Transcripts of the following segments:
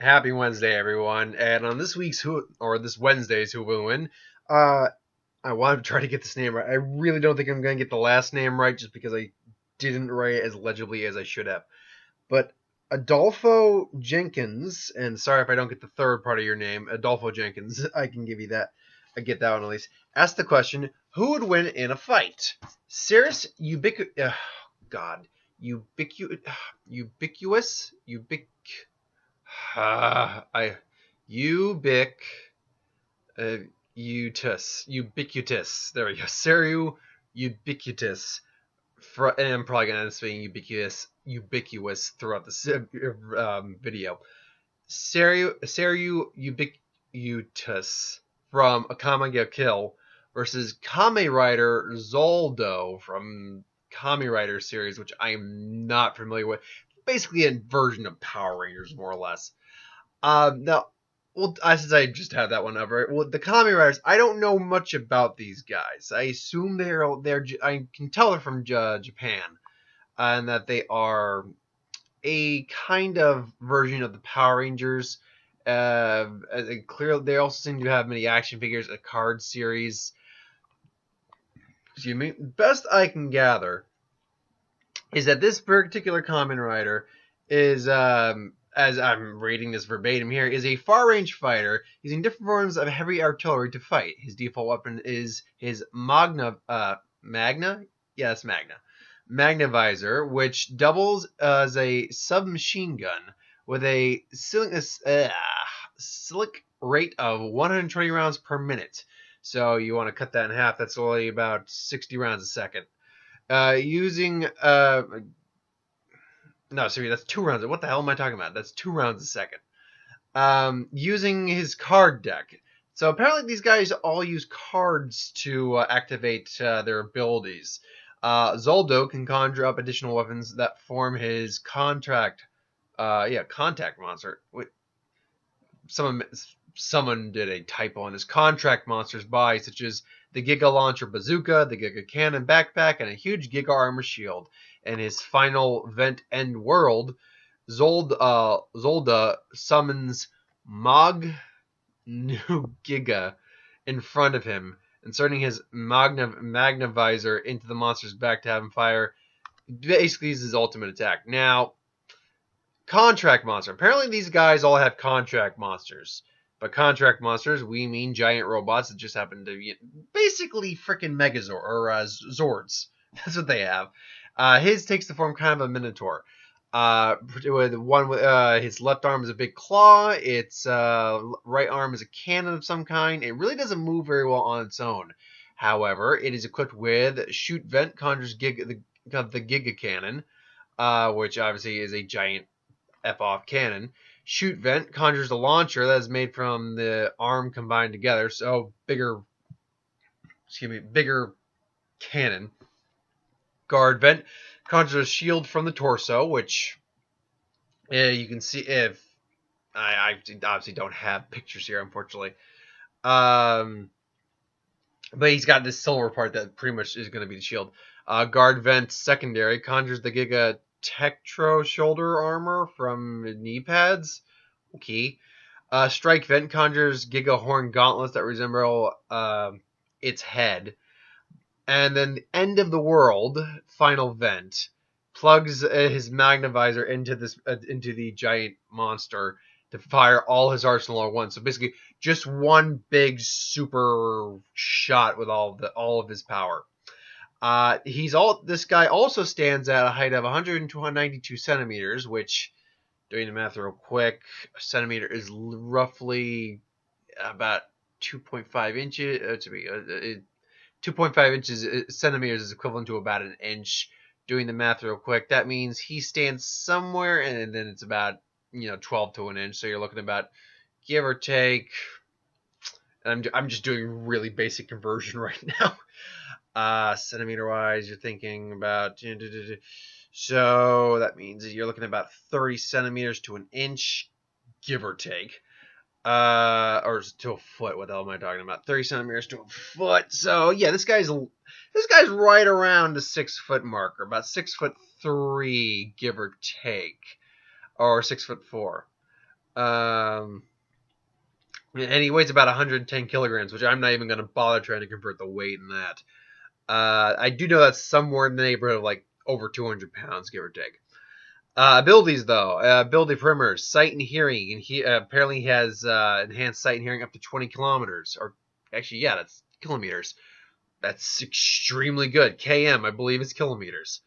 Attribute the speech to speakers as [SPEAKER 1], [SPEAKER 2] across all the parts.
[SPEAKER 1] Happy Wednesday, everyone. And on this week's this Wednesday's Who Will Win, uh, I want to try to get this name right. I really don't think I'm going to get the last name right just because I didn't write it as legibly as I should have. But Adolfo Jenkins, and sorry if I don't get the third part of your name, Adolfo Jenkins, I can give you that. I get that one at least. Ask the question, who would win in a fight? Seryu Ubiquitous? I ubiquitous. There we go. Seryu Ubiquitous. And I'm probably gonna end up saying ubiquitous throughout the video. Seryu Ubiquitous from a Kamen Get Kill versus Kamen Rider Zolda from Kamen Rider series, which I am not familiar with. Basically, a version of Power Rangers, more or less. Now, well, since I just had that one over, well, the Kamen Riders, I don't know much about these guys. I assume they're I can tell they're from Japan, and that they are a kind of version of the Power Rangers. Clearly, they also seem to have many action figures, a card series. Excuse me. Best I can gather is that this particular Kamen Rider is, as I'm reading this verbatim here, is a far-range fighter using different forms of heavy artillery to fight. His default weapon is his Magna? Yes, Magna Visor, which doubles as a submachine gun with a slick rate of 120 rounds per minute. So you want to cut that in half. That's only about 60 rounds a second. No, sorry, that's 2 rounds. What the hell am I talking about? That's 2 rounds a second. Using his card deck. So apparently these guys all use cards to activate their abilities. Zolda can conjure up additional weapons that form his contact monster. Wait, someone did a typo on his contract monsters by, such as the Giga Launcher Bazooka, the Giga Cannon Backpack, and a huge Giga Armor Shield. In his final vent End World, Zolda summons Magna Giga in front of him, inserting his Magna Visor into the monster's back to have him fire. Basically, is his ultimate attack. Now, contract monster. Apparently, these guys all have contract monsters. By contract monsters, we mean giant robots that just happen to be basically freaking Megazord or Zords. That's what they have. His takes the form kind of a minotaur. With his left arm is a big claw. Its right arm is a cannon of some kind. It really doesn't move very well on its own. However, it is equipped with shoot vent, conjures the Giga Cannon, which obviously is a giant F-off cannon. Shoot vent conjures a launcher that is made from the arm combined together. So bigger cannon. Guard vent conjures a shield from the torso, which you can see if I obviously don't have pictures here, unfortunately. But he's got this silver part that pretty much is going to be the shield. Guard vent secondary conjures the Giga Tektro shoulder armor from knee pads. Okay. Strike vent conjures Giga Horn gauntlets that resemble its head. And then the End of the World final vent plugs his Magna Visor into the giant monster to fire all his arsenal at once. So basically, just one big super shot with all of his power. This guy also stands at a height of 192 centimeters, which, doing the math real quick, a centimeter is roughly about 2.5 inches. 2.5 inches centimeters is equivalent to about an inch. Doing the math real quick, that means he stands somewhere, and then it's about 12 to an inch. So you're looking about, give or take. And I'm just doing really basic conversion right now. Centimeter wise, you're thinking about. So that means you're looking at about 30 centimeters to an inch, give or take. Or to a foot. What the hell am I talking about? 30 centimeters to a foot. So yeah, this guy's right around the 6 foot marker, about 6'3", give or take, or 6'4". And he weighs about 110 kilograms, which I'm not even going to bother trying to convert the weight in that. I do know that's somewhere in the neighborhood of like over 200 pounds, give or take. Abilities, though. Ability perimeters, sight and hearing. And he apparently has enhanced sight and hearing up to 20 kilometers. Or, actually, yeah, that's kilometers. That's extremely good. KM, I believe, is kilometers.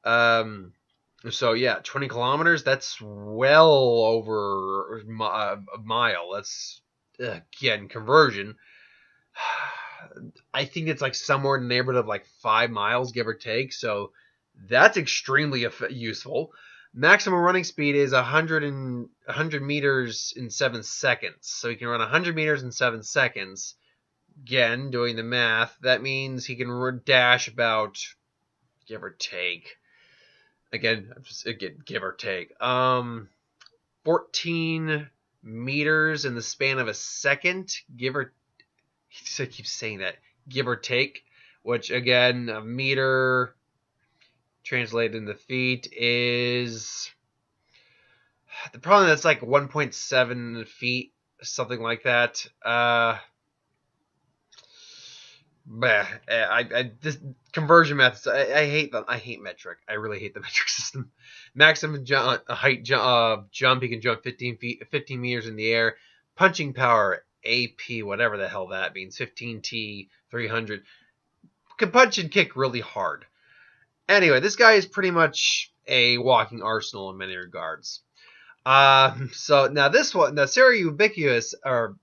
[SPEAKER 1] So, yeah, 20 kilometers, that's well over a mile. That's, again, conversion. I think it's like somewhere in the neighborhood of like 5 miles, give or take. So that's extremely useful. Maximum running speed is 100 meters in 7 seconds. So he can run 100 meters in 7 seconds. Again, doing the math, that means he can dash about, give or take. Again, give or take. 14 meters in the span of a second, give or I keep saying that, give or take, which again, a meter translated into feet is the problem. That's like 1.7 feet, something like that. This conversion methods. I hate them. I hate metric. I really hate the metric system. Maximum height jump. He can jump 15 meters in the air. Punching power, AP, whatever the hell that means. 15T 300. Can punch and kick really hard. Anyway, this guy is pretty much a walking arsenal in many regards. So now this one, now Seryu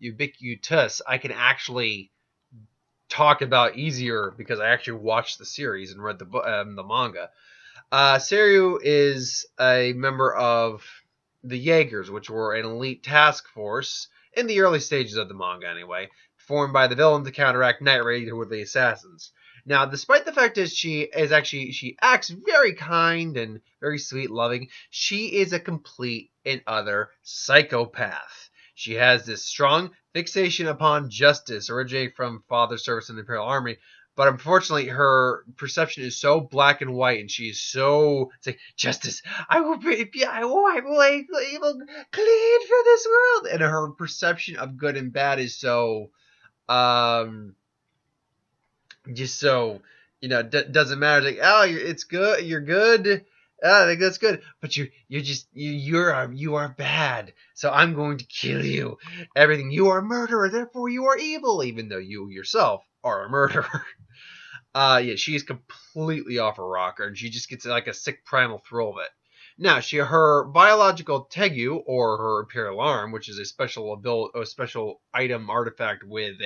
[SPEAKER 1] Ubiquitous I can actually talk about easier because I actually watched the series and read the manga. Seryu is a member of the Jaegers, which were an elite task force in the early stages of the manga anyway, formed by the villain to counteract Night Raid, who were the assassins. Now, despite the fact that she acts very kind and very sweet, loving, she is a complete and utter psychopath. She has this strong fixation upon justice, originating from father's service in the Imperial Army, but unfortunately, her perception is so black and white, and she is so, it's like, justice, I will clean for this world, and her perception of good and bad is so, just so, doesn't matter. Like, oh, it's good, you're good. I think that's good, but you are bad. So I'm going to kill you. Everything, you are a murderer, therefore you are evil, even though you yourself are a murderer. Yeah, she's completely off her rocker, and she just gets like a sick primal thrill of it. Now, her biological Tegu, or her Imperial Arm, which is a special item artifact with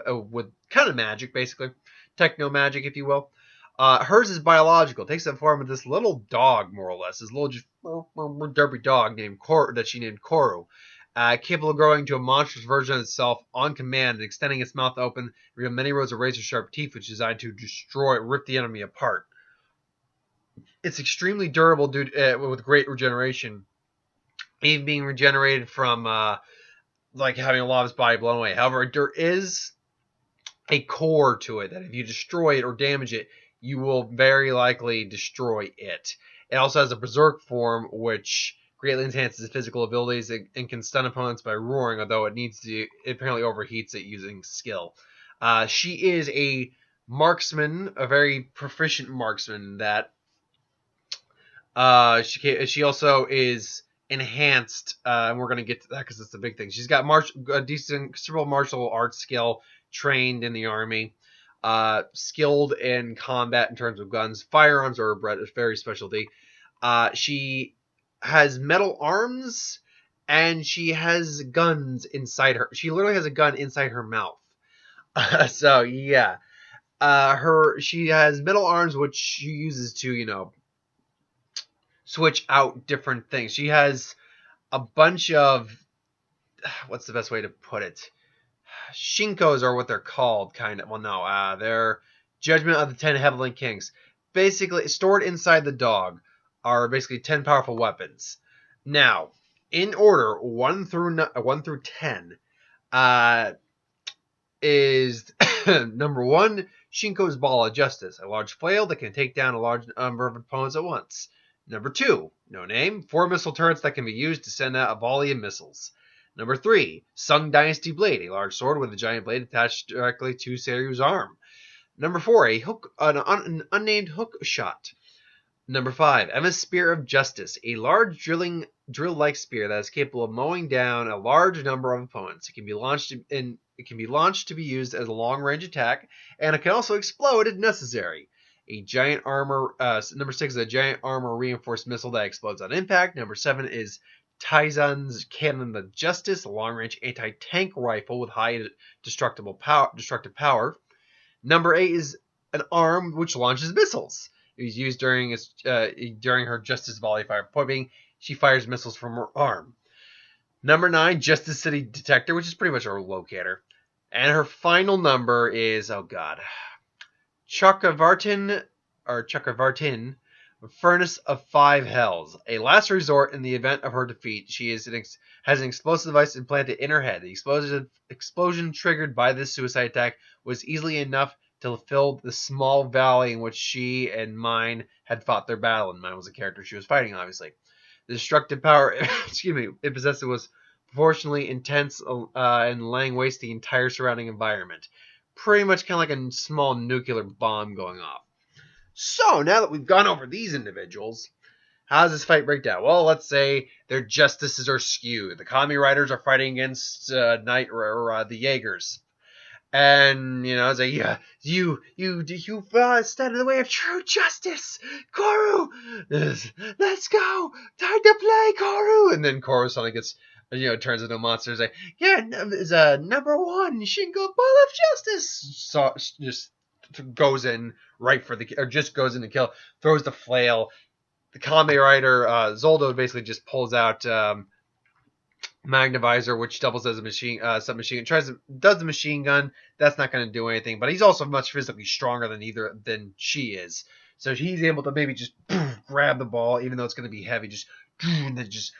[SPEAKER 1] with kind of magic, basically. Techno magic, if you will. Hers is biological. It takes the form of this little dog, more or less. This little just derpy dog that she named Koru. Capable of growing to a monstrous version of itself on command and extending its mouth open, reveal many rows of razor-sharp teeth, which is designed to rip the enemy apart. It's extremely durable with great regeneration, even being regenerated from like having a lot of its body blown away. However, there is a core to it that if you destroy it or damage it, you will very likely destroy it. It also has a berserk form, which greatly enhances its physical abilities and can stun opponents by roaring, although it apparently overheats it using skill. She is a marksman, a very proficient marksman that she also is enhanced, and we're going to get to that because it's the big thing. She's got a decent considerable martial arts skill, trained in the army, skilled in combat in terms of guns. Firearms are a very specialty. She has metal arms, and she has guns inside her. She literally has a gun inside her mouth. So yeah, she has metal arms, which she uses to switch out different things. She has a bunch of, what's the best way to put it? Shinkos are what they're called, kind of. Well, no, they're Judgment of the 10 Heavenly Kings. Basically, stored inside the dog are basically 10 powerful weapons. Now, in order, 1 through 10, is number 1, Shinko's Ball of Justice, a large flail that can take down a large number of opponents at once. Number 2, no name, 4 missile turrets that can be used to send out a volley of missiles. Number 3, Sung Dynasty Blade, a large sword with a giant blade attached directly to Seryu's arm. Number 4, an unnamed hook shot. Number 5, Emma's Spear of Justice, a large drill-like spear that is capable of mowing down a large number of opponents. It can be launched to be used as a long-range attack, and it can also explode if necessary. Number 6 is a giant armor reinforced missile that explodes on impact. Number 7 is Taizan's Cannon of Justice, a long-range anti-tank rifle with high destructive power. Number 8 is an arm which launches missiles. It was used during her Justice Volley fire. Point being, she fires missiles from her arm. Number 9, Justice City Detector, which is pretty much her locator. And her final number is, Chakravartin, Furnace of 5 Hells. A last resort in the event of her defeat. She has an explosive device implanted in her head. The explosion triggered by this suicide attack was easily enough to fill the small valley in which she and Mine had fought their battle. And Mine was the character she was fighting, obviously. The destructive power it possessed was proportionally intense and laying waste the entire surrounding environment. Pretty much kind of like a small nuclear bomb going off. So, now that we've gone over these individuals, how does this fight break down? Well, let's say their justices are skewed. The Kami Riders are fighting against the Jaegers. And, it's like, yeah, you stand in the way of true justice, Koru. Let's go, time to play, Koru. And then Koru suddenly gets, turns into a monster. It's like, yeah, number 1, Shingo Ball of Justice. So just goes in just goes in to kill, throws the flail. The Kamen Rider Zolda basically just pulls out Magnavisor, which doubles as a submachine gun, does the machine gun. That's not going to do anything, but he's also much physically stronger than she is, so he's able to maybe just grab the ball, even though it's going to be heavy, and then just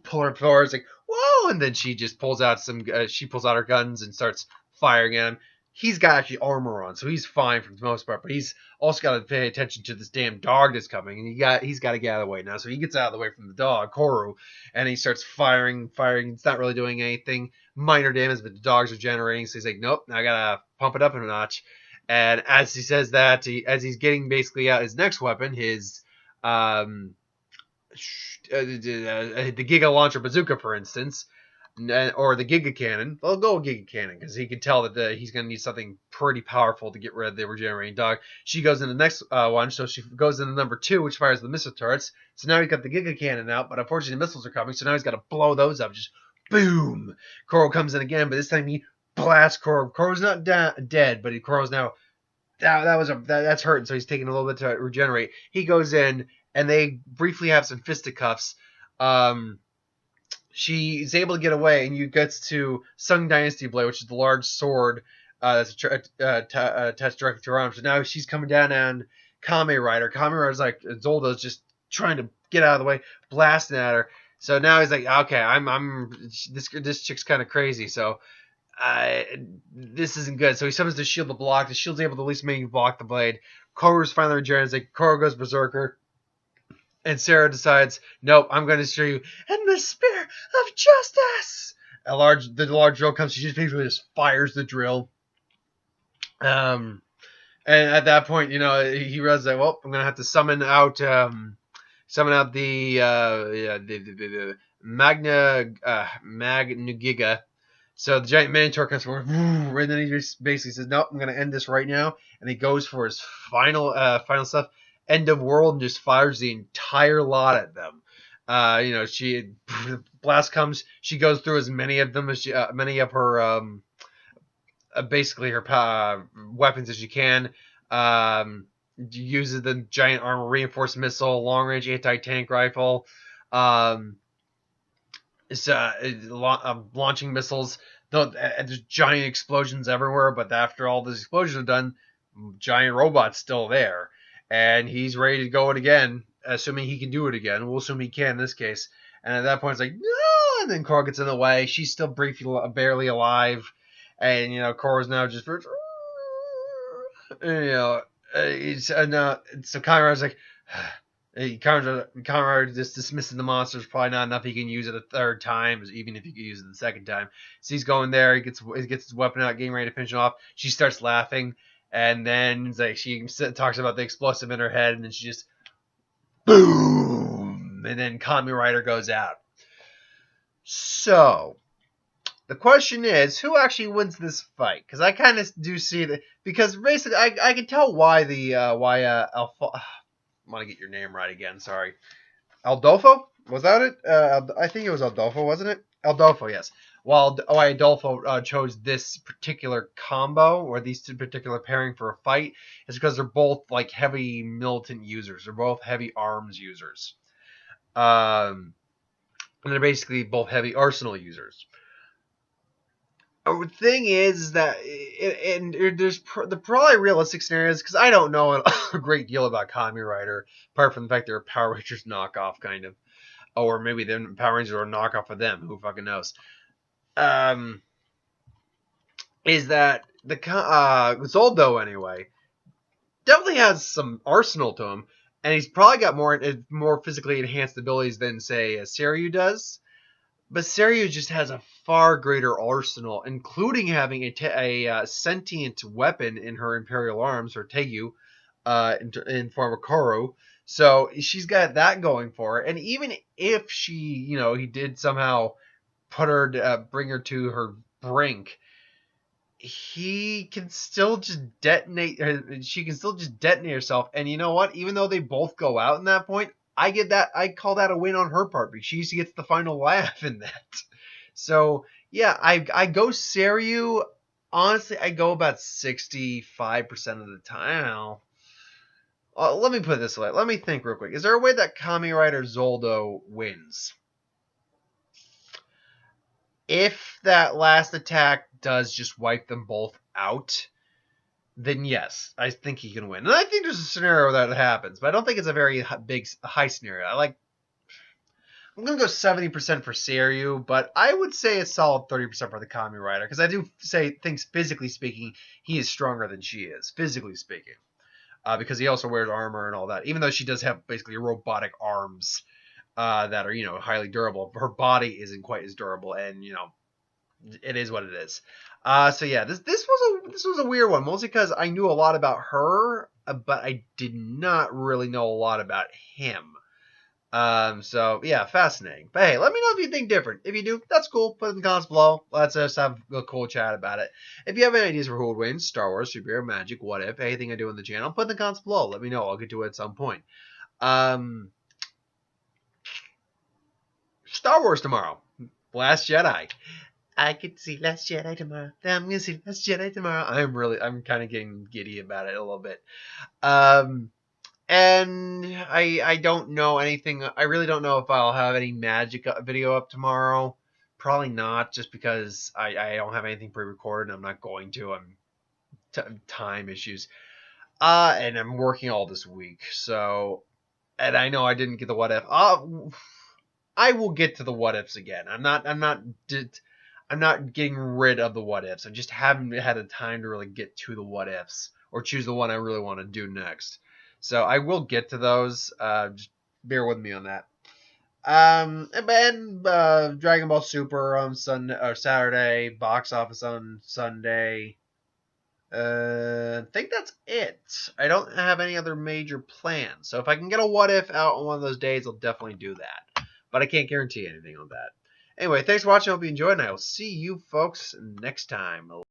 [SPEAKER 1] pull her forward. It's like, whoa, and then she just pulls out her guns and starts firing at him. He's got actually armor on, so he's fine for the most part, but he's also got to pay attention to this damn dog that's coming, and he's got to get out of the way now. So he gets out of the way from the dog, Koru, and he starts firing. It's not really doing anything, minor damage, but the dogs are generating, so he's like, nope, I gotta pump it up a notch. And as he says that, as he's getting basically out his next weapon, his the Giga Launcher Bazooka, for instance, or the Giga Cannon. I'll go with Giga Cannon because he can tell that he's going to need something pretty powerful to get rid of the regenerating dog. She goes in the next one, so she goes into number 2, which fires the missile turrets. So now he's got the Giga Cannon out, but unfortunately the missiles are coming, so now he's got to blow those up. Just boom! Koro comes in again, but this time he blasts Koro. Koro's not dead, but Koro's now that's hurting, so he's taking a little bit to regenerate. He goes in, and they briefly have some fisticuffs. She's able to get away, and you get to Sung Dynasty Blade, which is the large sword that's attached directly to her arm. So now she's coming down on Kamen Rider. Kamen Rider's like, Zolda's just trying to get out of the way, blasting at her. So now he's like, okay, this chick's kind of crazy, so this isn't good. So he summons the shield to block. The shield's able to at least maybe block the blade. Koru's finally regenerates. Like, Koru goes berserker. And Sarah decides, nope, I'm going to show you in the Spear of Justice. The large drill comes. She just basically just fires the drill. And at that point, he realizes that, well, I'm going to have to summon out the Magnugiga. So the giant Minotaur comes forward, and then he just basically says, nope, I'm going to end this right now. And he goes for his final stuff. End of world, and just fires the entire lot at them. Blast comes. She goes through as many of them as many of her basically her weapons as she can. Uses the giant armor reinforced missile, long range anti-tank rifle. Launching missiles. There's giant explosions everywhere, but after all these explosions are done, giant robot's still there. And he's ready to go it again, assuming he can do it again. We'll assume he can in this case. And at that point, it's like, no! And then Koro gets in the way. She's still barely alive. And, Koro's now just... so Kamen Rider's like, Kamen Rider just dismissing the monsters. Probably not enough. He can use it a third time, even if he could use it the second time. So he's going there. He gets his weapon out, getting ready to finish it off. She starts laughing, and then it's like she talks about the explosive in her head, and then she just boom, and then Kamen Rider goes out. So the question is, who actually wins this fight? Because I kind of do see that, because basically I can tell why I want to get your name right again. Sorry, Aldolfo, was that it? I think it was Aldolfo, wasn't it? Aldolfo, yes. Well, why Adolfo chose this particular combo or these two particular pairing for a fight is because they're both like heavy militant users. They're both heavy arms users. And they're basically both heavy arsenal users. The thing is that, and there's the probably realistic scenarios, because I don't know a great deal about Kamen Rider, apart from the fact they're a Power Rangers knockoff, kind of. Or maybe the Power Rangers are a knockoff of them, who fucking knows. Is that the Zoldo, anyway, definitely has some arsenal to him, and he's probably got more physically enhanced abilities than, say, Seryu does. But Seryu just has a far greater arsenal, including having a sentient weapon in her Imperial Arms, or Tegu, in form of Koru. So she's got that going for her. And even if he did somehow bring her to her brink, he can still just detonate. She can still just detonate herself. And you know what? Even though they both go out in that point, I call that a win on her part, because she gets the final laugh in that. So yeah, I go Seryu. Honestly, I go about 65% of the time. Let me put it this way. Let me think real quick. Is there a way that Kamen Rider Zoldo wins? If that last attack does just wipe them both out, then yes, I think he can win. And I think there's a scenario that happens, but I don't think it's a very high scenario. I'm going to go 70% for Seryu, but I would say a solid 30% for the Kamen Rider, because I do think physically speaking, he is stronger than she is, physically speaking. Because he also wears armor and all that, even though she does have basically robotic arms that are, highly durable. Her body isn't quite as durable, and, it is what it is. So yeah, this was a weird one, mostly because I knew a lot about her, but I did not really know a lot about him. So yeah, fascinating. But hey, let me know if you think different. If you do, that's cool. Put it in the comments below. Let's just have a cool chat about it. If you have any ideas for who would win, Star Wars, superhero, magic, what if, anything I do in the channel, put in the comments below. Let me know. I'll get to it at some point. Star Wars tomorrow. Last Jedi. I could see Last Jedi tomorrow. I'm gonna see Last Jedi tomorrow. I'm kind of getting giddy about it a little bit. And I don't know anything. I really don't know if I'll have any magic video up tomorrow. Probably not, just because I don't have anything pre-recorded. And I'm not going to. Time issues. And I'm working all this week. So, and I know I didn't get the what if. I will get to the what ifs again. I'm not getting rid of the what ifs. I just haven't had the time to really get to the what ifs or choose the one I really want to do next. So I will get to those. Just bear with me on that. And Dragon Ball Super on Sunday or Saturday. Box office on Sunday. I think that's it. I don't have any other major plans. So if I can get a what if out on one of those days, I'll definitely do that. But I can't guarantee anything on that. Anyway, thanks for watching. I hope you enjoyed, and I will see you folks next time.